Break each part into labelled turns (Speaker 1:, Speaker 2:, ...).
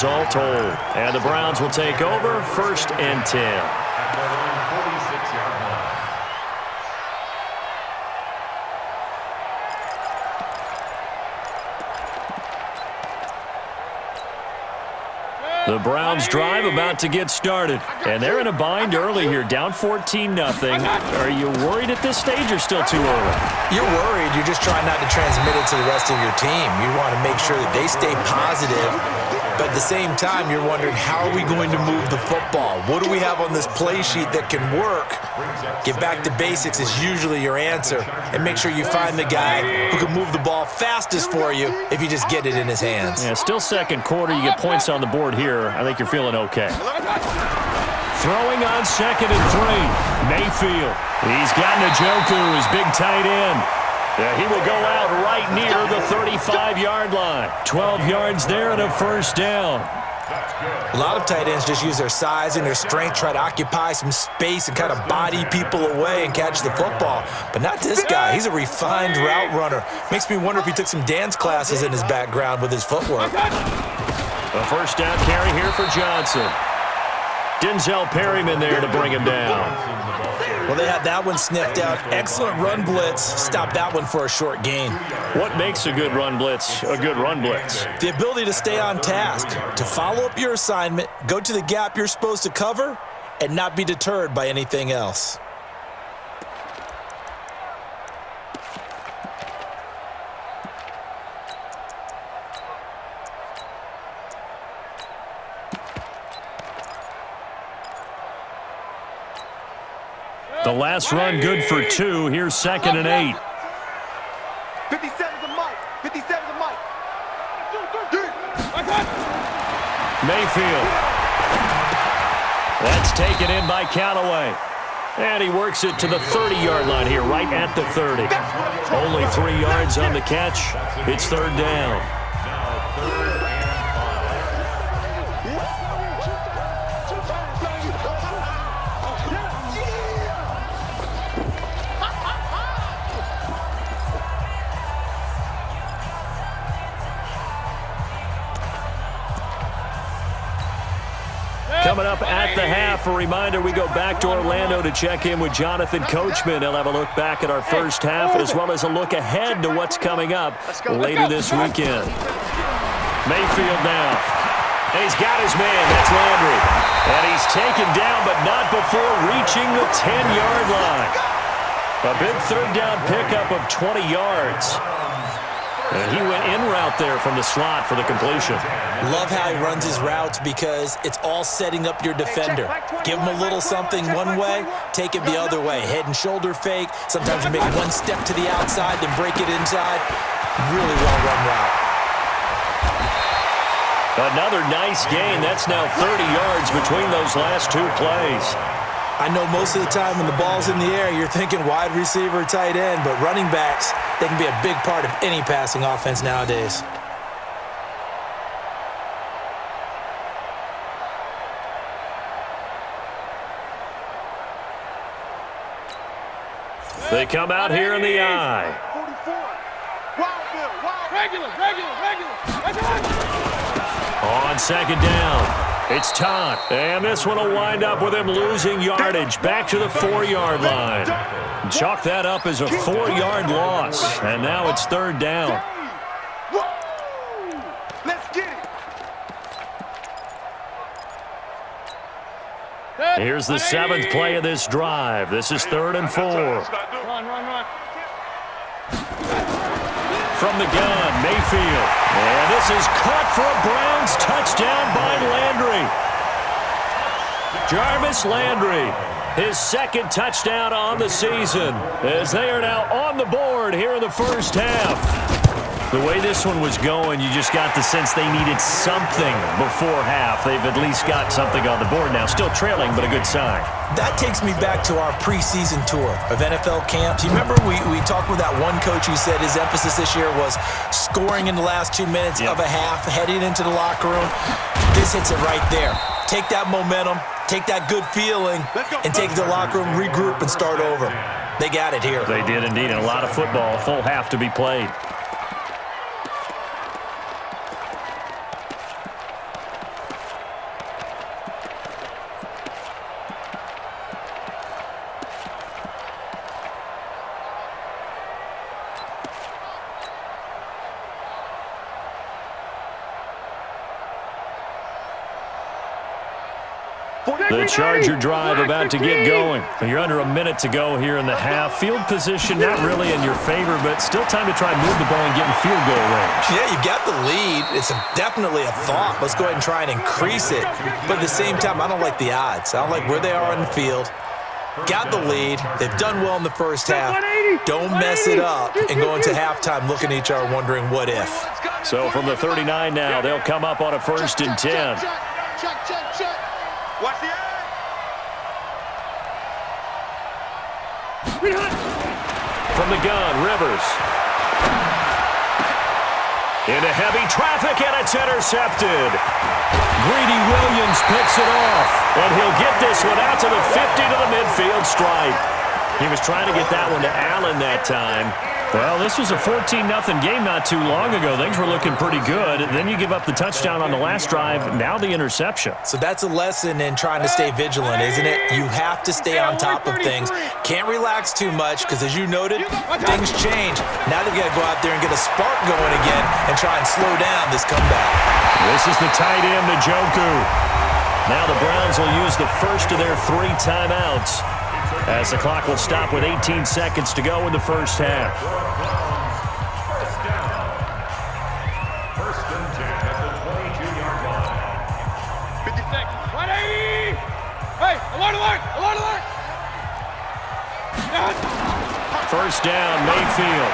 Speaker 1: yards all told. And the Browns will take over 1st and 10. The Browns drive about to get started, and they're in a bind early here, down 14-0. Are you worried at this stage or still too early?
Speaker 2: You're worried. You're just trying not to transmit it to the rest of your team. You want to make sure that they stay positive, but at the same time, you're wondering, how are we going to move the football? What do we have on this play sheet that can work? Get back to basics is usually your answer, and make sure you find the guy who can move the ball fastest for you if you just get it in his hands.
Speaker 1: Yeah, still second quarter. You get points on the board here. I think you're feeling okay. Throwing on 2nd and 3. Mayfield. He's got Njoku, his big tight end. Yeah, he will go out right near the 35-yard line. 12 yards there and a 1st down.
Speaker 2: A lot of tight ends just use their size and their strength, try to occupy some space and kind of body people away and catch the football. But not this guy. He's a refined route runner. Makes me wonder if he took some dance classes in his background with his footwork.
Speaker 1: A 1st down carry here for Johnson. Denzel Perryman there to bring him down.
Speaker 2: Well, they had that one sniffed out. Excellent run blitz. Stopped that one for a short gain.
Speaker 1: What makes a good run blitz a good run blitz?
Speaker 2: The ability to stay on task, to follow up your assignment, go to the gap you're supposed to cover, and not be deterred by anything else.
Speaker 1: The last run good for 2. Here's 2nd and 8.
Speaker 3: 57 to Mike. 57 to Mike.
Speaker 1: Mayfield. That's taken in by Callaway. And he works it to the 30-yard line here, right at the 30. Only 3 yards on the catch. It's 3rd down. Coming up at the half, a reminder, we go back to Orlando to check in with Jonathan Coachman. He'll have a look back at our first half as well as a look ahead to what's coming up later this weekend. Mayfield now. He's got his man. That's Landry. And he's taken down, but not before reaching the 10-yard line. A big 3rd down pickup of 20 yards. And he went in route there from the slot for the completion.
Speaker 2: Love how he runs his routes because it's all setting up your defender. Give him a little something one way, take it the other way. Head and shoulder fake. Sometimes you make one step to the outside, then break it inside. Really well-run route.
Speaker 1: Another nice gain. That's now 30 yards between those last 2 plays.
Speaker 2: I know most of the time when the ball's in the air, you're thinking wide receiver, tight end, but running backs, they can be a big part of any passing offense nowadays.
Speaker 1: They come out here in the eye.
Speaker 3: 44. Regular.
Speaker 1: On 2nd down. It's Todd, and this one will wind up with him losing yardage back to the 4-yard line. Chalk that up as a 4-yard loss, and now it's 3rd down.
Speaker 3: Let's get it.
Speaker 1: Here's the 7th play of this drive. This is 3rd and 4.
Speaker 3: Run.
Speaker 1: From the gun, Mayfield. And this is caught for a Browns touchdown by Landry. Jarvis Landry, his 2nd touchdown on the season, as they are now on the board here in the first half. The way this one was going, you just got the sense they needed something before half. They've at least got something on the board now. Still trailing, but a good sign.
Speaker 2: That takes me back to our preseason tour of NFL camps. You remember we talked with that one coach who said his emphasis this year was scoring in the last 2 minutes of a half, heading into the locker room. This hits it right there. Take that momentum, take that good feeling, and take it to the locker room, regroup, and start over. They got it here.
Speaker 1: They did indeed, and a lot of football, full half to be played. The Charger drive about to get going. You're under a minute to go here in the half. Field position not really in your favor, but still time to try and move the ball and get in field goal range.
Speaker 2: Yeah, you've got the lead. It's definitely a thought. Let's go ahead and try and increase it. But at the same time, I don't like the odds. I don't like where they are on the field. Got the lead. They've done well in the first half. Don't mess it up and go into halftime looking at each other wondering what if.
Speaker 1: So from the 39 now, they'll come up on a 1st and 10.
Speaker 3: Check. Watch the eye.
Speaker 1: From the gun, Rivers. Into heavy traffic, and it's intercepted. Greedy Williams picks it off, and he'll get this one out to the 50 to the midfield stripe. He was trying to get that one to Allen that time. Well, this was a 14-0 game not too long ago. Things were looking pretty good. Then you give up the touchdown on the last drive, now the interception.
Speaker 2: So that's a lesson in trying to stay vigilant, isn't it? You have to stay on top of things. Can't relax too much because, as you noted, things change. Now they've got to go out there and get a spark going again and try and slow down this comeback.
Speaker 1: This is the tight end, Njoku. Now the Browns will use the first of their 3 timeouts, as the clock will stop with 18 seconds to go in the first half.
Speaker 4: First and 10 at the 22-yard line.
Speaker 3: 50 seconds. 180. Hey, alert.
Speaker 1: First down, Mayfield.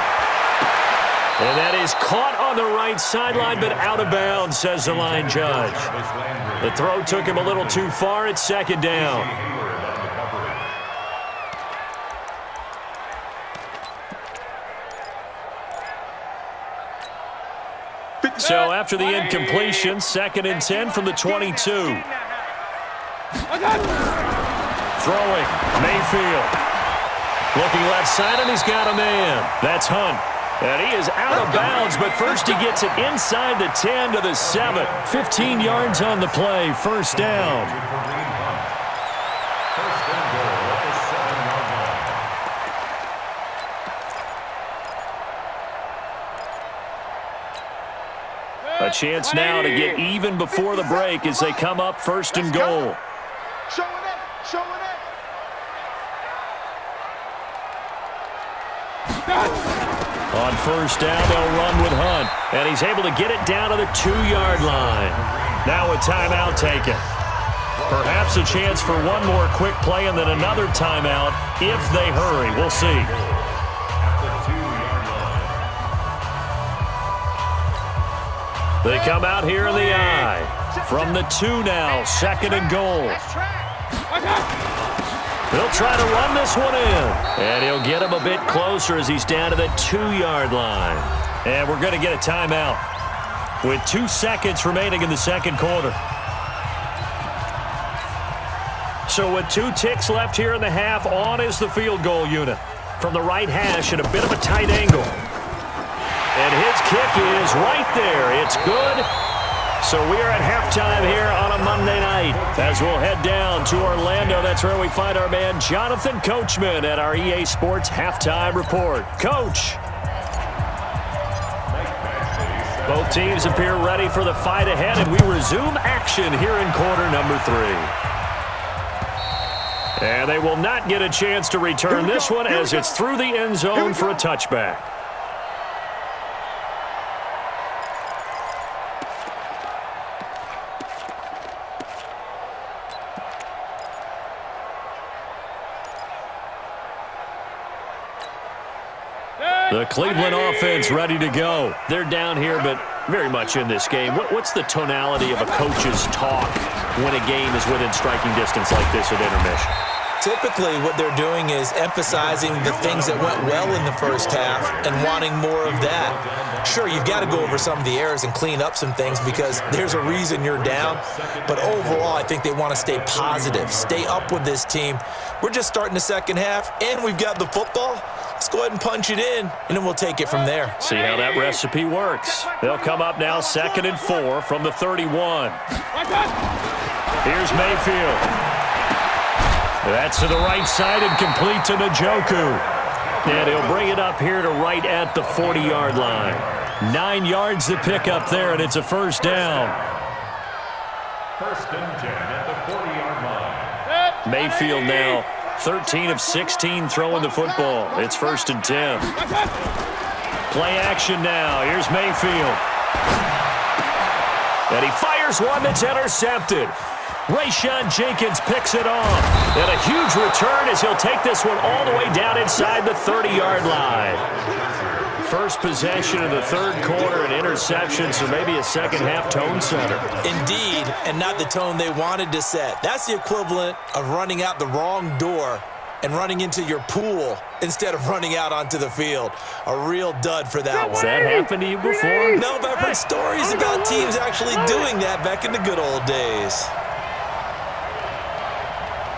Speaker 1: And that is caught on the right sideline, but out of bounds, says the line judge. The throw took him a little too far. It's 2nd down. So after the incompletion, 2nd and 10 from the 22. Throwing, Mayfield. Looking left side, and he's got a man. That's Hunt. And he is out of bounds, but first he gets it inside the 10 to the 7. 15 yards on the play, first down. A chance now to get even before the break as they come up 1st and goal.
Speaker 3: Showing it.
Speaker 1: On first down, they'll run with Hunt, and he's able to get it down to the 2-yard line. Now a timeout taken. Perhaps a chance for one more quick play and then another timeout if they hurry. We'll see. They come out here in the eye. From the 2 now, 2nd and goal. He'll try to run this one in. And he'll get him a bit closer as he's down to the 2-yard line. And we're going to get a timeout with 2 seconds remaining in the 2nd quarter. So with 2 ticks left here in the half, on is the field goal unit. From the right hash at a bit of a tight angle. And his kick is right there. It's good. So we are at halftime here on a Monday night as we'll head down to Orlando. That's where we find our man Jonathan Coachman at our EA Sports Halftime Report. Coach. Both teams appear ready for the fight ahead, and we resume action here in quarter number 3. And they will not get a chance to return this one as it's through the end zone for a touchback. The Cleveland offense ready to go. They're down here, but very much in this game. What's the tonality of a coach's talk when a game is within striking distance like this at intermission?
Speaker 2: Typically, what they're doing is emphasizing the things that went well in the first half and wanting more of that. Sure, you've got to go over some of the errors and clean up some things because there's a reason you're down. But overall, I think they want to stay positive, stay up with this team. We're just starting the second half, and we've got the football. Let's go ahead and punch it in, and then we'll take it from there.
Speaker 1: See how that recipe works. They'll come up now 2nd and 4 from the 31. Here's Mayfield. That's to the right side and complete to Njoku. And he'll bring it up here to right at the 40-yard line. 9 yards to pick up there, and it's a first down.
Speaker 4: First and 10 at the 40-yard line.
Speaker 1: Mayfield now 13 of 16 throwing the football. It's first and 10. Play action now. Here's Mayfield. And he fires one that's intercepted. Rayshon Jenkins picks it off. And a huge return as he'll take this one all the way down inside the 30-yard line. First possession of the third quarter, an interception, so maybe a second-half tone setter.
Speaker 2: Indeed, and not the tone they wanted to set. That's the equivalent of running out the wrong door and running into your pool instead of running out onto the field. A real dud for that one.
Speaker 1: Has that happened to you before?
Speaker 2: No, but I've heard stories about teams actually doing that back in the good old days.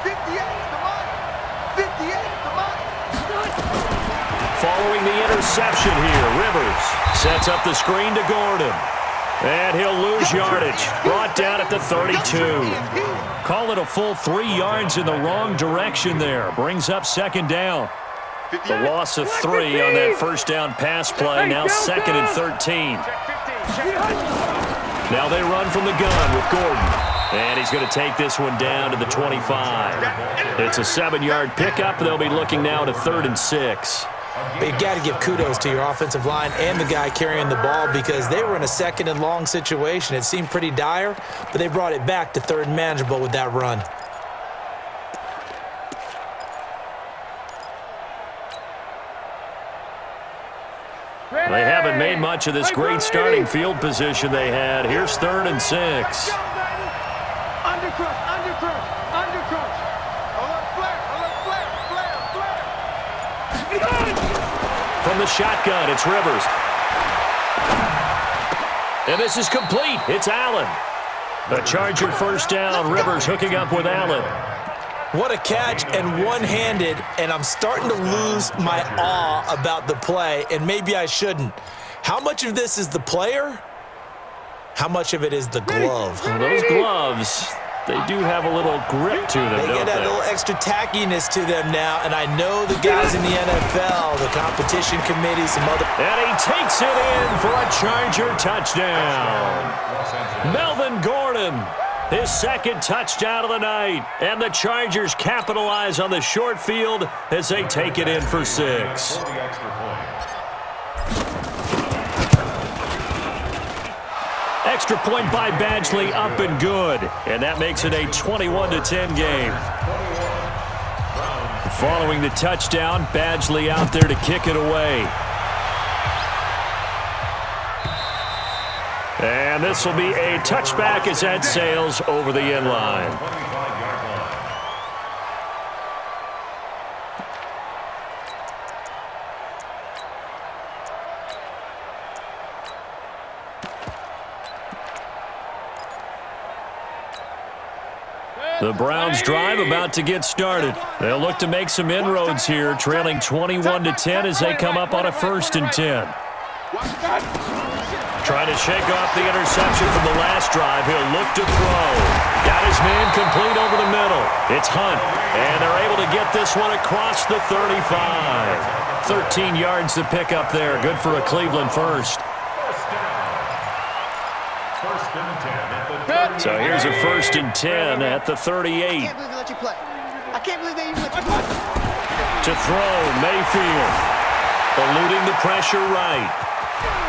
Speaker 3: 58 to mine. 58 to mine.
Speaker 1: Following the interception here, Rivers sets up the screen to Gordon. And he'll lose yardage. Brought down at the 32. Call it a full 3 yards in the wrong direction there. Brings up second down. The loss of 3 on that first down pass play. Now second and 13. Now they run from the gun with Gordon. And he's going to take this one down to the 25. It's a 7-yard pickup. They'll be looking now to 3rd and 6.
Speaker 2: You got to give kudos to your offensive line and the guy carrying the ball because they were in a second and long situation. It seemed pretty dire, but they brought it back to 3rd and manageable with that run.
Speaker 1: They haven't made much of this great starting field position they had. Here's 3rd and 6.
Speaker 3: Undercrush, undercrush, undercrush. Alert flare, alert flare, flare, flare.
Speaker 1: From the shotgun, it's Rivers. And this is complete. It's Allen. The Charger first down. Rivers hooking up with Allen.
Speaker 2: What a catch and one-handed, and I'm starting to lose my awe about the play, and maybe I shouldn't. How much of this is the player? How much of it is the glove?
Speaker 1: Well, those gloves, they do have a little grip to them,
Speaker 2: They
Speaker 1: don't
Speaker 2: get that
Speaker 1: they?
Speaker 2: little extra tackiness to them now, and I know the guys in the NFL, the competition committee, some other...
Speaker 1: And he takes it in for a Charger touchdown. Melvin Gordon, his second touchdown of the night. And the Chargers capitalize on the short field as they take it in for 6. Extra point by Badgley, up and good. And that makes it a 21-10 game. Following the touchdown, Badgley out there to kick it away. And this will be a touchback as that sails over the end line. The Browns drive about to get started. They'll look to make some inroads here, trailing 21-10 as they come up on a 1st and 10. Trying to shake off the interception from the last drive. He'll look to throw. Got his man complete over the middle. It's Hunt, and they're able to get this one across the 35. 13 yards to pick up there. Good for a Cleveland first. So here's a 1st and 10 at the 38.
Speaker 3: I can't believe they let you play. I can't believe they even let you play.
Speaker 1: To throw, Mayfield. Eluding the pressure right.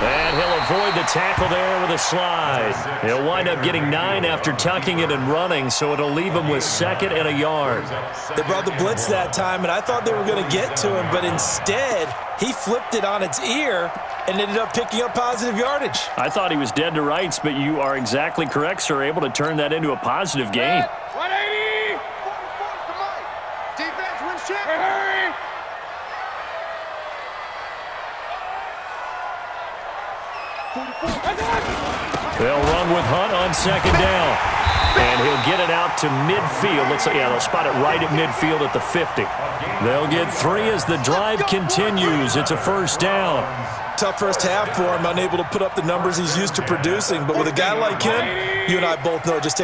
Speaker 1: And he'll avoid the tackle there with a slide. He'll wind up getting 9 after tucking it and running, so it'll leave him with 2nd and a yard.
Speaker 2: They brought the blitz that time, and I thought they were going to get to him, but instead, he flipped it on its ear and ended up picking up positive yardage.
Speaker 1: I thought he was dead to rights, but you are exactly correct, sir. Able to turn that into a positive gain.
Speaker 3: 180. 44 to Mike. Defense wins chip. Hurry.
Speaker 1: They'll run with Hunt on 2nd down. And he'll get it out to midfield. They'll spot it right at midfield at the 50. They'll get 3 as the drive continues. It's a 1st down.
Speaker 2: Tough first half for him, unable to put up the numbers he's used to producing. But with a guy like him, you and I both know just